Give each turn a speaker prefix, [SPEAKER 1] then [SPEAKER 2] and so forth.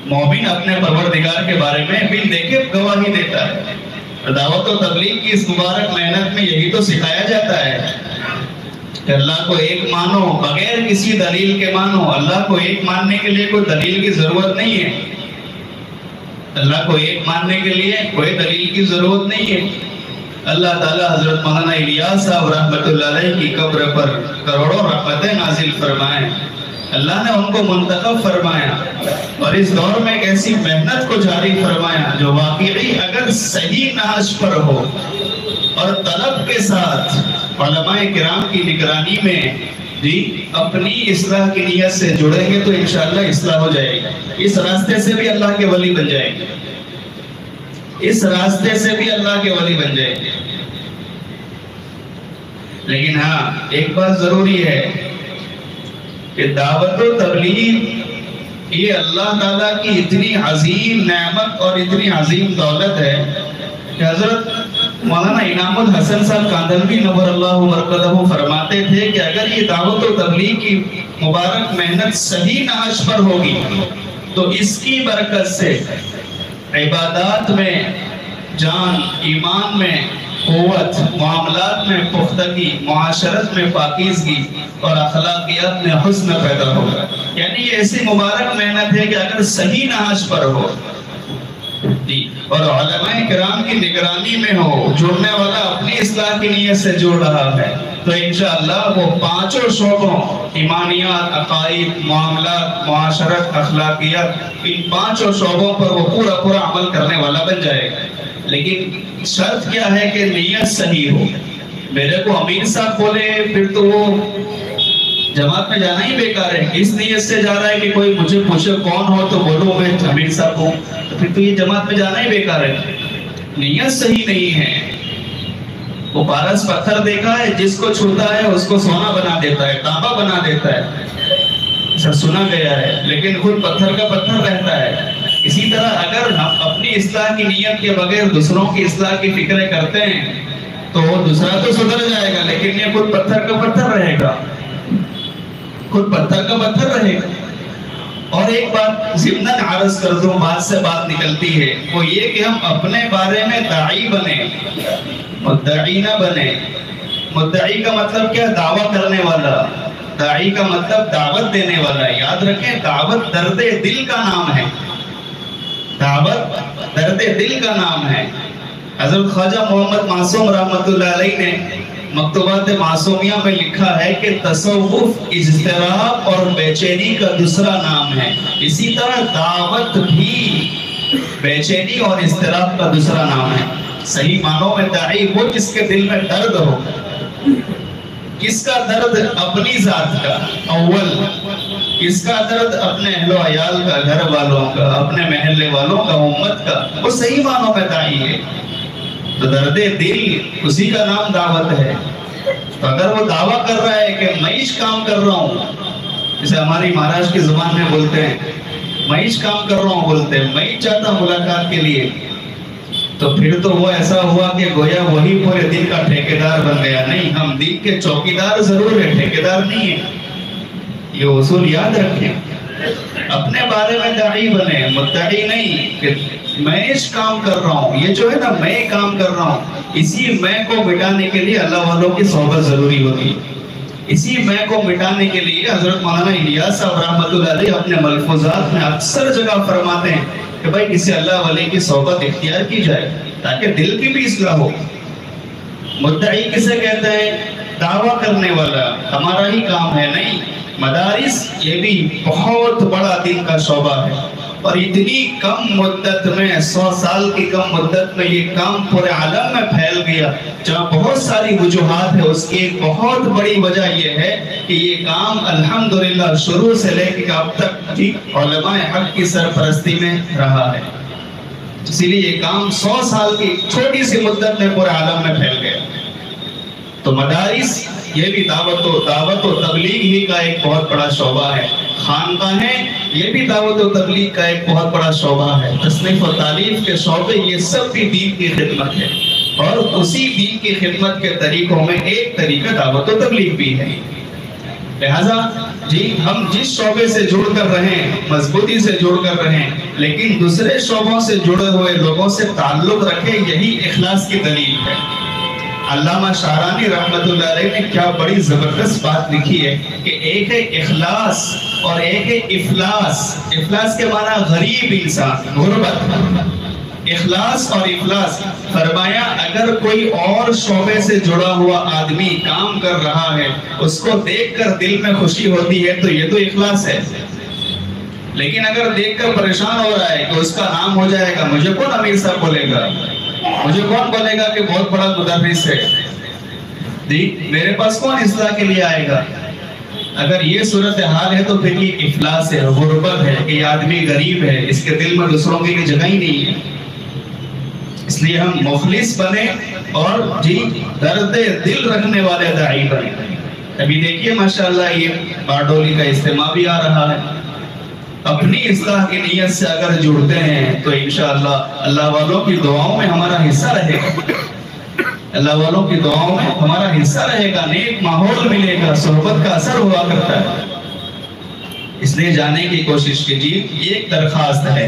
[SPEAKER 1] مومن اپنے پروردگار کے بارے میں بن دیکھے گواہی دیتا ہے۔ دعوت و تبلیغ کی اس مبارک محنت میں یہی تو سکھایا جاتا ہے کہ اللہ کو ایک مانو، بغیر کسی دلیل کے مانو۔ اللہ کو ایک ماننے کے لیے کوئی دلیل کی ضرورت نہیں ہے، اللہ کو ایک ماننے کے لیے کوئی دلیل کی ضرورت نہیں ہے۔ اللہ تعالیٰ حضرت مولانا الیاس صاحب رحمۃ اللہ علیہ کی قبر پر کروڑوں رحمتیں نازل فرمائیں، اللہ نے ان کو منتخب فرمایا اور اس دور میں ایک ایسی محنت کو جاری فرمایا جو واقعی اگر صحیح نہج پر ہو اور طلب کے ساتھ علماء کرام کی نگرانی میں اپنی اصلاح کی نیت سے جڑیں گے تو انشاءاللہ اصلاح ہو جائے گی۔ اس راستے سے بھی اللہ کے ولی بن جائیں گے، اس راستے سے بھی اللہ کے ولی بن جائیں گے۔ لیکن ہاں ایک بات ضروری ہے کہ دعوت و تبلیغ یہ اللہ تعالیٰ کی اتنی عظیم نعمت اور اتنی عظیم دولت ہے کہ حضرت مولانا انعام الحسن صاحب کاندھلوی نور اللہ مرکزہ فرماتے تھے کہ اگر یہ دعوت و تبلیغ کی مبارک محنت صحیح نہج پر ہوگی تو اس کی برکت سے عبادات میں جان، ایمان میں قوت، معاملات میں پختگی، معاشرت میں پاکیزگی اور اخلاقیات میں حسن پیدا ہوگا۔ یعنی یہ ایسی مبارک محنت ہے کہ اگر صحیح نہج پر ہو اور علماء کرام کی نگرانی میں ہو، جڑنے والا اپنی اصلاح کی نیت سے جڑ رہا ہے تو انشاءاللہ وہ پانچوں شعبوں، ایمانیات، عقائد، معاملات، معاشرت، اخلاقیات، ان پانچوں شعبوں پر وہ پورا عمل کرنے والا بن جائے گا۔ لیکن شرط کیا ہے کہ نیت صحیح ہو۔ میرے کو امیر صاحب بولے پھر تو وہ جماعت میں جانا ہی بیکار ہے۔ اس نیت سے جا رہا ہے کہ کوئی مجھے پوچھے کون ہو تو بولو میں امیر صاحب ہوں، تو پھر تو یہ جماعت میں جانا ہی بیکار ہے۔ نیت صحیح نہیں ہے۔ وہ پارس پتھر دیکھا ہے، جس کو چھوتا ہے اس کو سونا بنا دیتا ہے، تانبا بنا دیتا ہے، ایسا سنا گیا ہے، لیکن خود پتھر کا پتھر رہتا ہے۔ اسی طرح اگر ہم اپنی اصلاح کی نیت کے بغیر دوسروں کی اصلاح کی فکریں کرتے ہیں تو وہ دوسرا تو سدھر جائے گا لیکن یہ خود پتھر کا پتھر رہے گا، خود پتھر کا پتھر رہے گا۔ اور ایک بات ضمناً عرض کر دوں، بات سے بات نکلتی ہے، وہ یہ کہ ہم اپنے بارے میں داعی بنے، مدعی نہ بنے۔ مدعی کا مطلب کیا؟ دعویٰ کرنے والا۔ داعی کا مطلب دعوت دینے والا۔ یاد رکھیں دعوت درد دل کا نام ہے، دعوت درد دل کا نام ہے۔ حضرت خواجہ محمد معصوم رحمۃ اللہ علیہ نے مکتوبات معصومیہ میں لکھا ہے کہ تصوف اضطراب اور بے چینی کا دوسرا نام ہے۔ اسی طرح دعوت بھی بے چینی اور اضطراب کا دوسرا نام ہے۔ صحیح معنوں میں داعی وہ جس کے دل میں درد ہو۔ کس کا درد؟ اپنی ذات کا اول۔ کس کا درد؟ اپنے اہل و عیال کا، گھر والوں کا، اپنے محلے والوں کا، امت کا۔ وہ صحیح معنوں میں داعی ہے۔ تو درد دل اسی کا نام دعوت ہے۔ تو اگر وہ دعویٰ کر رہا ہے کہ میں اس کام کر رہا ہوں، جسے ہماری مہاراشٹر کی زبان میں بولتے ہیں میں اس کام کر رہا ہوں، بولتے ہیں میں چاہتا ہوں ملاقات کے لیے، تو پھر تو وہ ایسا ہوا کہ گویا وہی پورے دن کا ٹھیکیدار بن گیا۔ نہیں، ہم دن کے چوکیدار ضرور ہیں، ٹھیکیدار نہیں ہیں۔ یہ اصول یاد رکھیں۔ اپنے بارے میں داعی بنے، مدعی نہیں کہ میں اس کام کر رہا ہوں۔ یہ جو ہے نا میں کام کر رہا ہوں، اسی میں کو مٹانے کے لیے اللہ والوں کی صحبت ضروری ہوتی ہے۔ اسی میں کو مٹانے کے لیے حضرت مولانا الیاس صاحب رحمۃ اللہ علیہ اپنے ملفوظات میں اکثر جگہ فرماتے ہیں کہ بھائی کسی اللہ والے کی صحبت اختیار کی جائے تاکہ دل کی بھی اصلاح ہو۔ مدعی کسے کہتے ہیں؟ دعویٰ کرنے والا۔ ہمارا ہی کام ہے نہیں۔ مدارس یہ بھی بہت بڑا دین کا شعبہ ہے اور اتنی کم مدت میں 100 سال کی کم مدت میں یہ کام پورے عالم میں پھیل گیا، جہاں بہت ساری وجوہات ہیں۔ اس کی ایک بہت بڑی وجہ یہ ہے کہ یہ کام الحمدللہ شروع سے لے کے اب تک علماء حق کی سرپرستی میں رہا ہے، اسی لیے یہ کام 100 سال کی چھوٹی سی مدت میں پورے عالم میں پھیل گیا۔ تو مدارس یہ بھی دعوت و تبلیغ ہی کا ایک بہت بڑا شعبہ ہے۔ خانقاہیں یہ بھی دعوت و تبلیغ کا ایک بہت بڑا شعبہ ہے۔ تصنیف و تعلیف کے شعبے یہ سب بھی دین کی خدمت ہے اور اسی دین کی خدمت کے طریقوں میں ایک طریقہ دعوت و تبلیغ بھی ہے۔ لہذا جی ہم جس شعبے سے جڑ کر رہیں مضبوطی سے جڑ کر رہیں، لیکن دوسرے شعبوں سے جڑے ہوئے لوگوں سے تعلق رکھیں، یہی اخلاص کی دلیل ہے۔ علامہ شعرانی رحمت اللہ علیہ نے کیا بڑی زبردست بات لکھی ہے کہ ایک ہے اخلاص اور ایک ہے افلاس۔ افلاس کے معنی غریب انسان، غربت۔ اخلاص اور افلاس، فرمایا اگر کوئی اور شعبے سے جڑا ہوا آدمی کام کر رہا ہے، اس کو دیکھ کر دل میں خوشی ہوتی ہے تو یہ تو اخلاص ہے، لیکن اگر دیکھ کر پریشان ہو رہا ہے تو اس کا نام ہو جائے گا، مجھے کون امیر صاحب بولے گا، مجھے کون بولے گا کہ بہت بڑا مدرس ہے، جی میرے پاس کون اصلاح کے لیے آئے گا۔ اگر یہ صورتحال ہے تو پھر یہ افلاس ہے، غربت ہے، کہ یہ آدمی غریب ہے، اس کے دل میں دوسروں کے لیے جگہ ہی نہیں ہے۔ اس لیے ہم مخلص بنے اور جی درد دل رکھنے والے داعی بنے۔ ابھی دیکھیے ماشاءاللہ یہ باڈولی کا اجتماع بھی آ رہا ہے، اپنی اصلاح کی نیت سے اگر جڑتے ہیں تو انشاءاللہ اللہ والوں کی دعاؤں میں ہمارا حصہ رہے گا، اللہ والوں کی دعاؤں میں ہمارا حصہ رہے گا، نیک ماحول ملے گا، صحبت کا اثر ہوا کرتا ہے۔ اس لیے جانے کی کوشش کیجیے، یہ ایک درخواست ہے۔